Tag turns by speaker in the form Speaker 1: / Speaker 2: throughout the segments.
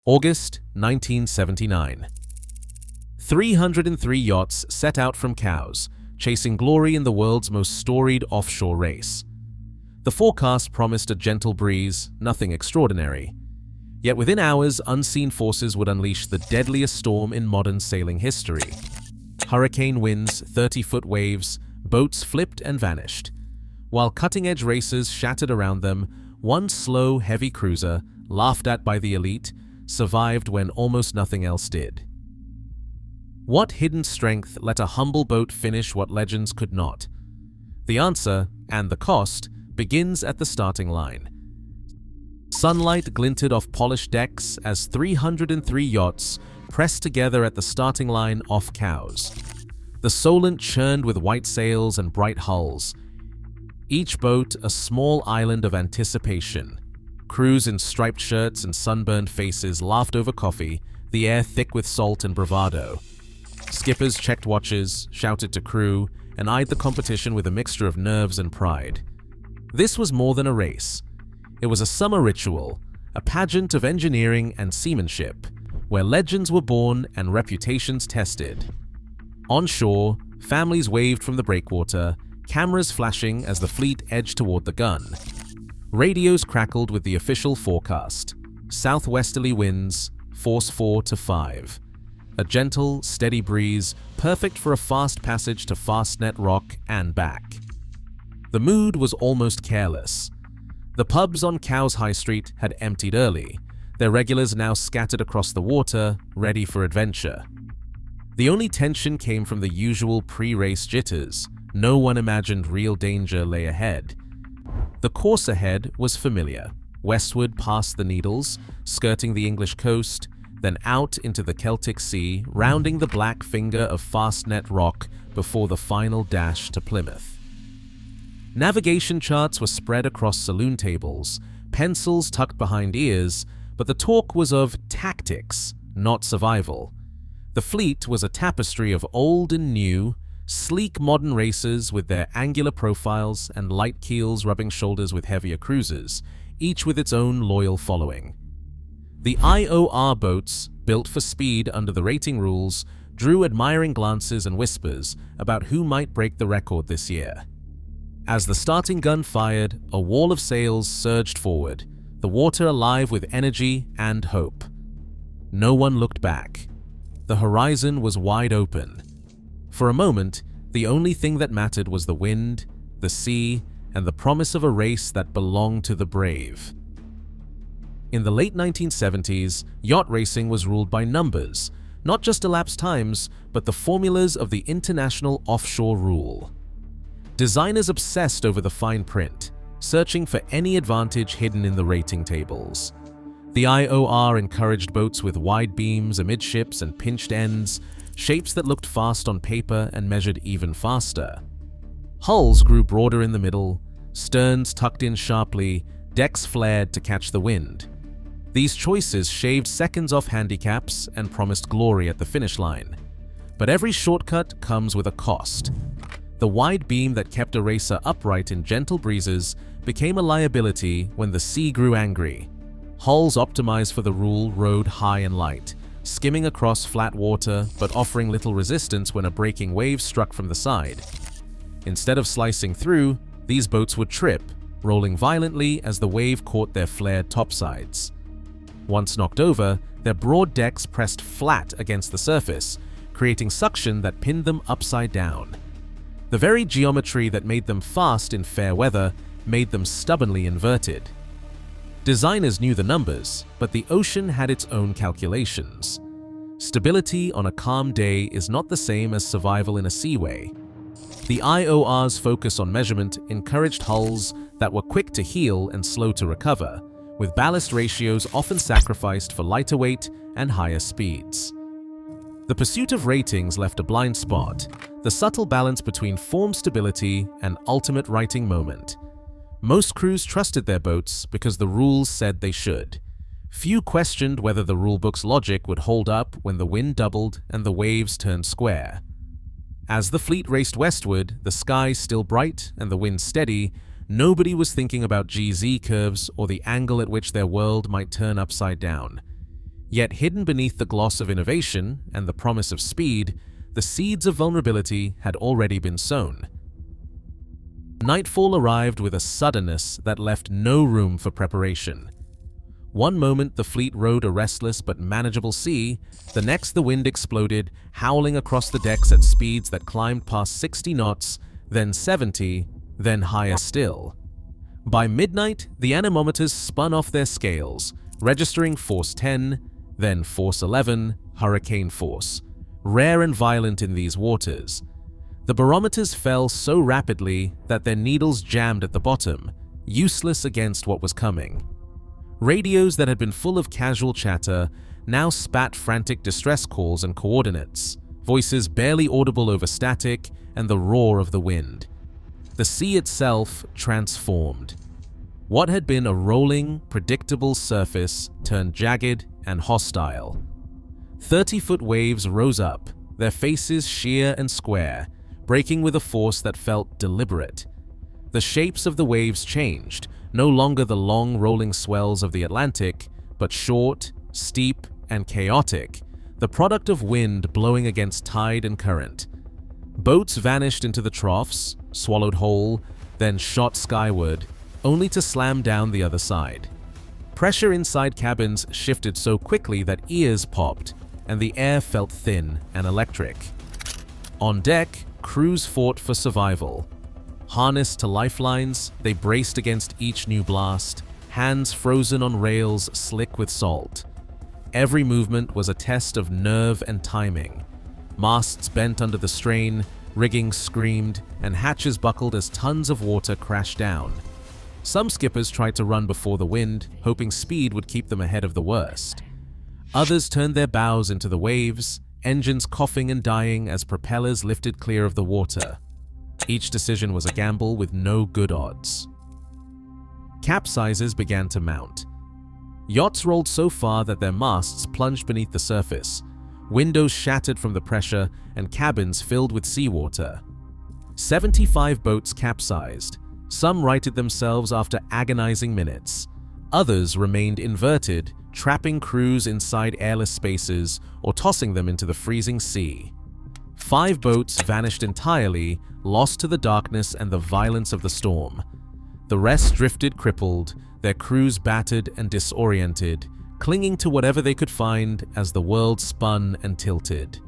Speaker 1: August 1979. 303 yachts set out from Cowes, chasing glory in the world's most storied offshore race. The forecast promised a gentle breeze, nothing extraordinary. Yet within hours, unseen forces would unleash the deadliest storm in modern sailing history. Hurricane winds, 30-foot waves, boats flipped and vanished. While cutting-edge racers shattered around them, one slow, heavy cruiser, laughed at by the elite, survived when almost nothing else did. What hidden strength let a humble boat finish what legends could not? The answer, and the cost, begins at the starting line. Sunlight glinted off polished decks as 303 yachts pressed together at the starting line off Cowes. The Solent churned with white sails and bright hulls, each boat a small island of anticipation. Crews in striped shirts and sunburned faces laughed over coffee, the air thick with salt and bravado. Skippers checked watches, shouted to crew, and eyed the competition with a mixture of nerves and pride. This was more than a race. It was a summer ritual, a pageant of engineering and seamanship, where legends were born and reputations tested. On shore, families waved from the breakwater, cameras flashing as the fleet edged toward the gun. Radios crackled with the official forecast. Southwesterly winds, force 4 to 5. A gentle, steady breeze, perfect for a fast passage to Fastnet Rock and back. The mood was almost careless. The pubs on Cowes High Street had emptied early, their regulars now scattered across the water, ready for adventure. The only tension came from the usual pre-race jitters. No one imagined real danger lay ahead. The course ahead was familiar. Westward past the Needles, skirting the English coast, then out into the Celtic Sea, rounding the black finger of Fastnet Rock before the final dash to Plymouth. Navigation charts were spread across saloon tables, pencils tucked behind ears, but the talk was of tactics, not survival. The fleet was a tapestry of old and new, sleek modern racers with their angular profiles and light keels rubbing shoulders with heavier cruisers, each with its own loyal following. The IOR boats, built for speed under the rating rules, drew admiring glances and whispers about who might break the record this year. As the starting gun fired, a wall of sails surged forward, the water alive with energy and hope. No one looked back. The horizon was wide open. For a moment, the only thing that mattered was the wind, the sea, and the promise of a race that belonged to the brave. In the late 1970s, yacht racing was ruled by numbers, not just elapsed times, but the formulas of the international offshore rule. Designers obsessed over the fine print, searching for any advantage hidden in the rating tables. The IOR encouraged boats with wide beams amidships and pinched ends, shapes that looked fast on paper and measured even faster. Hulls grew broader in the middle, sterns tucked in sharply, decks flared to catch the wind. These choices shaved seconds off handicaps and promised glory at the finish line. But every shortcut comes with a cost. The wide beam that kept a racer upright in gentle breezes became a liability when the sea grew angry. Hulls optimized for the rule rode high and light, skimming across flat water but offering little resistance when a breaking wave struck from the side. Instead of slicing through, these boats would trip, rolling violently as the wave caught their flared topsides. Once knocked over, their broad decks pressed flat against the surface, creating suction that pinned them upside down. The very geometry that made them fast in fair weather made them stubbornly inverted. Designers knew the numbers, but the ocean had its own calculations. Stability on a calm day is not the same as survival in a seaway. The IOR's focus on measurement encouraged hulls that were quick to heal and slow to recover, with ballast ratios often sacrificed for lighter weight and higher speeds. The pursuit of ratings left a blind spot, the subtle balance between form stability and ultimate righting moment. Most crews trusted their boats because the rules said they should. Few questioned whether the rulebook's logic would hold up when the wind doubled and the waves turned square. As the fleet raced westward, the sky still bright and the wind steady, nobody was thinking about GZ curves or the angle at which their world might turn upside down. Yet hidden beneath the gloss of innovation and the promise of speed, the seeds of vulnerability had already been sown. Nightfall arrived with a suddenness that left no room for preparation. One moment the fleet rode a restless but manageable sea, the next the wind exploded, howling across the decks at speeds that climbed past 60 knots, then 70, then higher still. By midnight, the anemometers spun off their scales, registering force 10, then force 11, hurricane force, rare and violent in these waters. The barometers fell so rapidly that their needles jammed at the bottom, useless against what was coming. Radios that had been full of casual chatter now spat frantic distress calls and coordinates, voices barely audible over static and the roar of the wind. The sea itself transformed. What had been a rolling, predictable surface turned jagged and hostile. 30-foot waves rose up, their faces sheer and square, breaking with a force that felt deliberate. The shapes of the waves changed, no longer the long rolling swells of the Atlantic, but short, steep, and chaotic, the product of wind blowing against tide and current. Boats vanished into the troughs, swallowed whole, then shot skyward, only to slam down the other side. Pressure inside cabins shifted so quickly that ears popped, and the air felt thin and electric. On deck, crews fought for survival. Harnessed to lifelines, they braced against each new blast, hands frozen on rails slick with salt. Every movement was a test of nerve and timing. Masts bent under the strain, rigging screamed, and hatches buckled as tons of water crashed down. Some skippers tried to run before the wind, hoping speed would keep them ahead of the worst. Others turned their bows into the waves, engines coughing and dying as propellers lifted clear of the water. Each decision was a gamble with no good odds. Capsizes began to mount. Yachts rolled so far that their masts plunged beneath the surface, windows shattered from the pressure, and cabins filled with seawater. 75 boats capsized. Some righted themselves after agonizing minutes. Others remained inverted, trapping crews inside airless spaces or tossing them into the freezing sea. 5 boats vanished entirely, lost to the darkness and the violence of the storm. The rest drifted crippled, their crews battered and disoriented, clinging to whatever they could find as the world spun and tilted.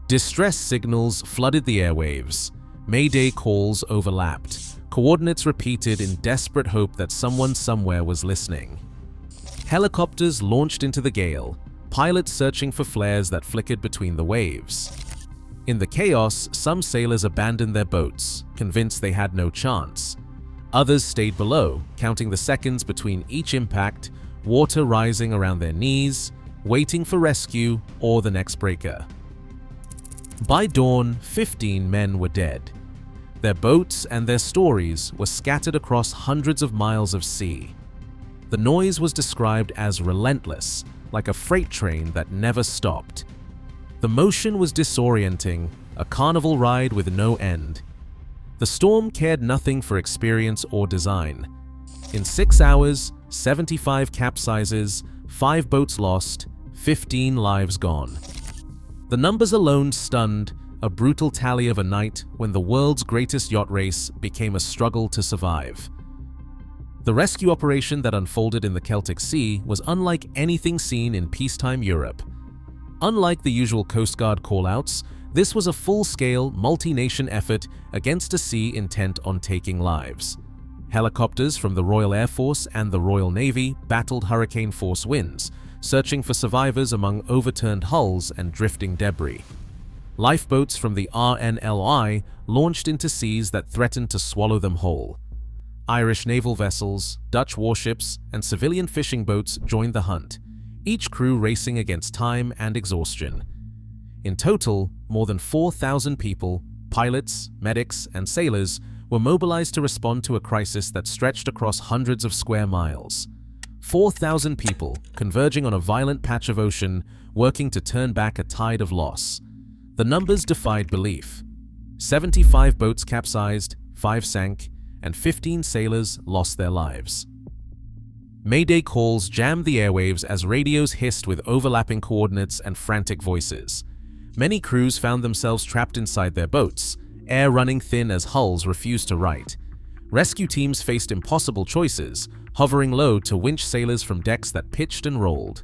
Speaker 1: Distress signals flooded the airwaves. Mayday calls overlapped, coordinates repeated in desperate hope that someone somewhere was listening. Helicopters launched into the gale, pilots searching for flares that flickered between the waves. In the chaos, some sailors abandoned their boats, convinced they had no chance. Others stayed below, counting the seconds between each impact, water rising around their knees, waiting for rescue or the next breaker. By dawn, 15 men were dead. Their boats and their stories were scattered across hundreds of miles of sea. The noise was described as relentless, like a freight train that never stopped. The motion was disorienting, a carnival ride with no end. The storm cared nothing for experience or design. In 6 hours, 75 capsizes, 5 boats lost, 15 lives gone. The numbers alone stunned, a brutal tally of a night when the world's greatest yacht race became a struggle to survive. The rescue operation that unfolded in the Celtic Sea was unlike anything seen in peacetime Europe. Unlike the usual Coast Guard call-outs, this was a full-scale, multi-nation effort against a sea intent on taking lives. Helicopters from the Royal Air Force and the Royal Navy battled hurricane-force winds, searching for survivors among overturned hulls and drifting debris. Lifeboats from the RNLI launched into seas that threatened to swallow them whole. Irish naval vessels, Dutch warships, and civilian fishing boats joined the hunt, each crew racing against time and exhaustion. In total, more than 4,000 people, pilots, medics, and sailors were mobilized to respond to a crisis that stretched across hundreds of square miles. 4,000 people converging on a violent patch of ocean, working to turn back a tide of loss. The numbers defied belief. 75 boats capsized, 5 sank, and 15 sailors lost their lives. Mayday calls jammed the airwaves as radios hissed with overlapping coordinates and frantic voices. Many crews found themselves trapped inside their boats, air running thin as hulls refused to right. Rescue teams faced impossible choices, hovering low to winch sailors from decks that pitched and rolled.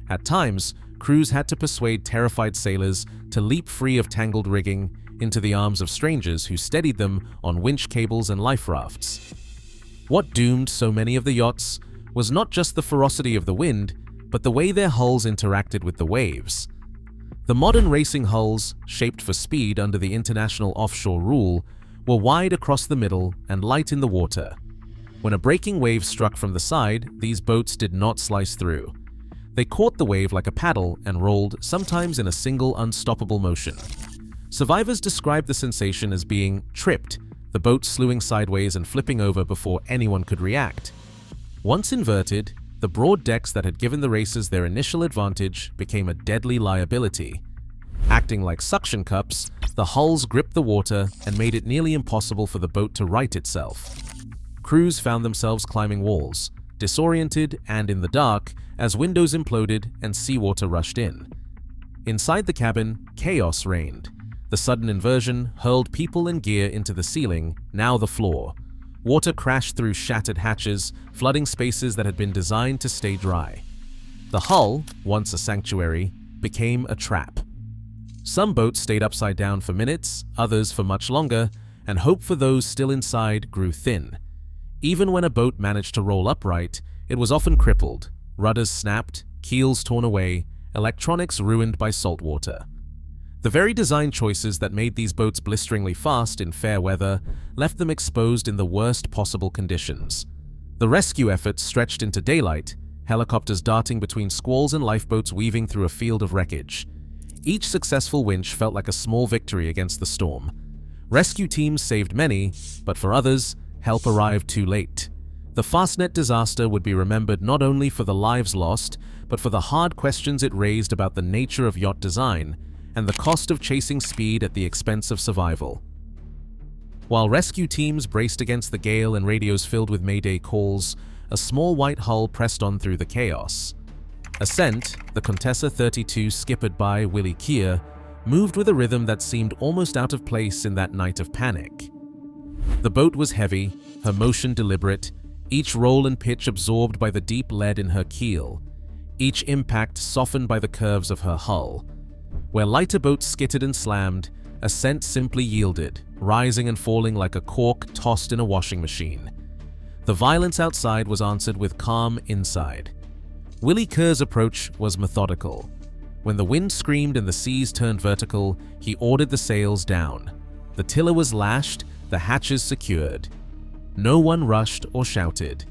Speaker 1: At times, crews had to persuade terrified sailors to leap free of tangled rigging into the arms of strangers who steadied them on winch cables and life rafts. What doomed so many of the yachts was not just the ferocity of the wind, but the way their hulls interacted with the waves. The modern racing hulls, shaped for speed under the international offshore rule, were wide across the middle and light in the water. When a breaking wave struck from the side, these boats did not slice through. They caught the wave like a paddle and rolled, sometimes in a single unstoppable motion. Survivors described the sensation as being tripped, the boat slewing sideways and flipping over before anyone could react. Once inverted, the broad decks that had given the racers their initial advantage became a deadly liability. Acting like suction cups, the hulls gripped the water and made it nearly impossible for the boat to right itself. Crews found themselves climbing walls, disoriented and in the dark as windows imploded and seawater rushed in. Inside the cabin, chaos reigned. The sudden inversion hurled people and gear into the ceiling, now the floor. Water crashed through shattered hatches, flooding spaces that had been designed to stay dry. The hull, once a sanctuary, became a trap. Some boats stayed upside down for minutes, others for much longer, and hope for those still inside grew thin. Even when a boat managed to roll upright, it was often crippled, rudders snapped, keels torn away, electronics ruined by salt water. The very design choices that made these boats blisteringly fast in fair weather left them exposed in the worst possible conditions. The rescue efforts stretched into daylight, helicopters darting between squalls and lifeboats weaving through a field of wreckage. Each successful winch felt like a small victory against the storm. Rescue teams saved many, but for others, help arrived too late. The Fastnet disaster would be remembered not only for the lives lost, but for the hard questions it raised about the nature of yacht design and the cost of chasing speed at the expense of survival. While rescue teams braced against the gale and radios filled with mayday calls, a small white hull pressed on through the chaos. Assent, the Contessa 32 skippered by Willie Keir, moved with a rhythm that seemed almost out of place in that night of panic. The boat was heavy, her motion deliberate, each roll and pitch absorbed by the deep lead in her keel, each impact softened by the curves of her hull. Where lighter boats skittered and slammed, Assent simply yielded, rising and falling like a cork tossed in a washing machine. The violence outside was answered with calm inside. Willie Kerr's approach was methodical. When the wind screamed and the seas turned vertical, he ordered the sails down. The tiller was lashed, the hatches secured. No one rushed or shouted.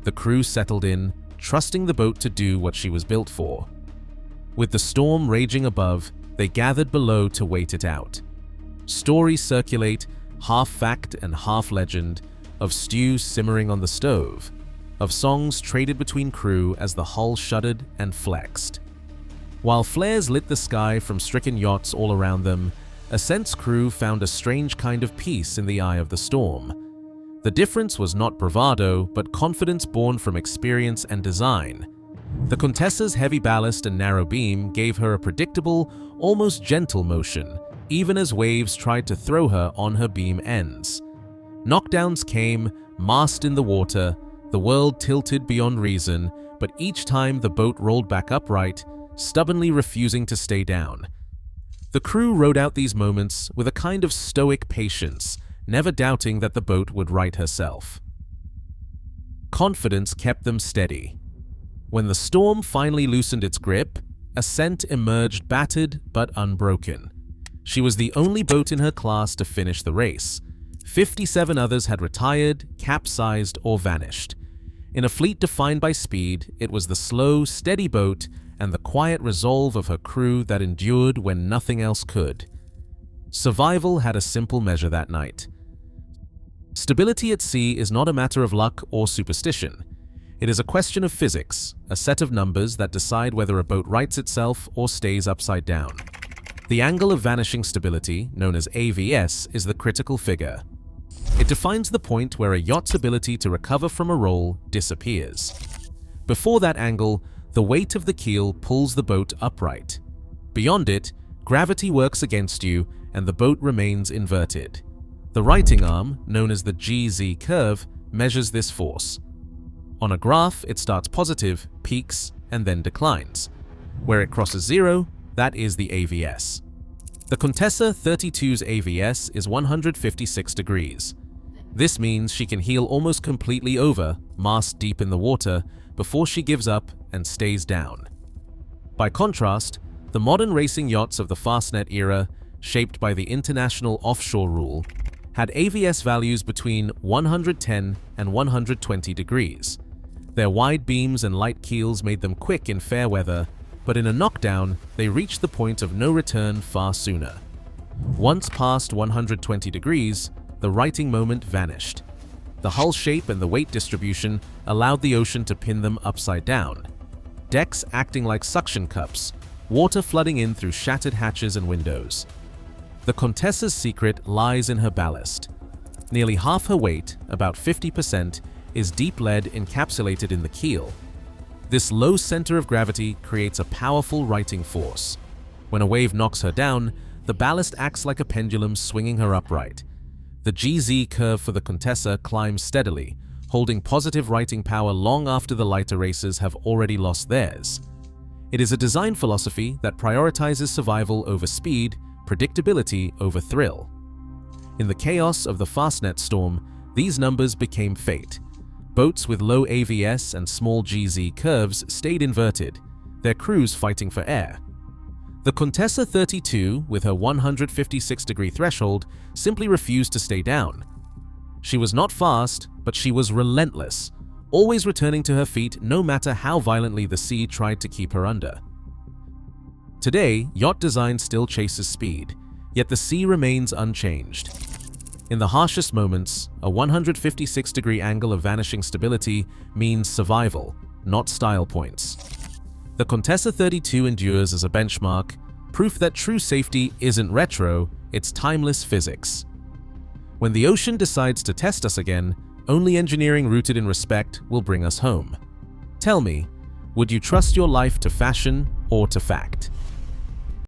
Speaker 1: The crew settled in, trusting the boat to do what she was built for. With the storm raging above, they gathered below to wait it out. Stories circulate, half fact and half legend, of stew simmering on the stove, of songs traded between crew as the hull shuddered and flexed. While flares lit the sky from stricken yachts all around them, Assent's crew found a strange kind of peace in the eye of the storm. The difference was not bravado, but confidence born from experience and design. The Contessa's heavy ballast and narrow beam gave her a predictable, almost gentle motion, even as waves tried to throw her on her beam ends. Knockdowns came, mast in the water, the world tilted beyond reason, but each time the boat rolled back upright, stubbornly refusing to stay down. The crew rode out these moments with a kind of stoic patience, never doubting that the boat would right herself. Confidence kept them steady. When the storm finally loosened its grip, Assent emerged battered but unbroken. She was the only boat in her class to finish the race. 57 others had retired, capsized, or vanished. In a fleet defined by speed, it was the slow, steady boat and the quiet resolve of her crew that endured when nothing else could. Survival had a simple measure that night. Stability at sea is not a matter of luck or superstition. It is a question of physics, a set of numbers that decide whether a boat rights itself or stays upside down. The angle of vanishing stability, known as AVS, is the critical figure. It defines the point where a yacht's ability to recover from a roll disappears. Before that angle, the weight of the keel pulls the boat upright. Beyond it, gravity works against you and the boat remains inverted. The righting arm, known as the GZ curve, measures this force. On a graph, it starts positive, peaks, and then declines. Where it crosses zero, that is the AVS. The Contessa 32's AVS is 156 degrees. This means she can heel almost completely over, mast deep in the water, before she gives up and stays down. By contrast, the modern racing yachts of the Fastnet era, shaped by the International Offshore Rule, had AVS values between 110 and 120 degrees. Their wide beams and light keels made them quick in fair weather, but in a knockdown, they reached the point of no return far sooner. Once past 120 degrees, the righting moment vanished. The hull shape and the weight distribution allowed the ocean to pin them upside down, decks acting like suction cups, water flooding in through shattered hatches and windows. The Contessa's secret lies in her ballast. Nearly half her weight, about 50%, is deep lead encapsulated in the keel. This low center of gravity creates a powerful righting force. When a wave knocks her down, the ballast acts like a pendulum swinging her upright. The GZ curve for the Contessa climbs steadily, holding positive righting power long after the lighter racers have already lost theirs. It is a design philosophy that prioritizes survival over speed, predictability over thrill. In the chaos of the Fastnet storm, these numbers became fate. Boats with low AVS and small GZ curves stayed inverted, their crews fighting for air. The Contessa 32, with her 156-degree threshold, simply refused to stay down. She was not fast, but she was relentless, always returning to her feet no matter how violently the sea tried to keep her under. Today, yacht design still chases speed, yet the sea remains unchanged. In the harshest moments, a 156-degree angle of vanishing stability means survival, not style points. The Contessa 32 endures as a benchmark, proof that true safety isn't retro, it's timeless physics. When the ocean decides to test us again, only engineering rooted in respect will bring us home. Tell me, would you trust your life to fashion or to fact?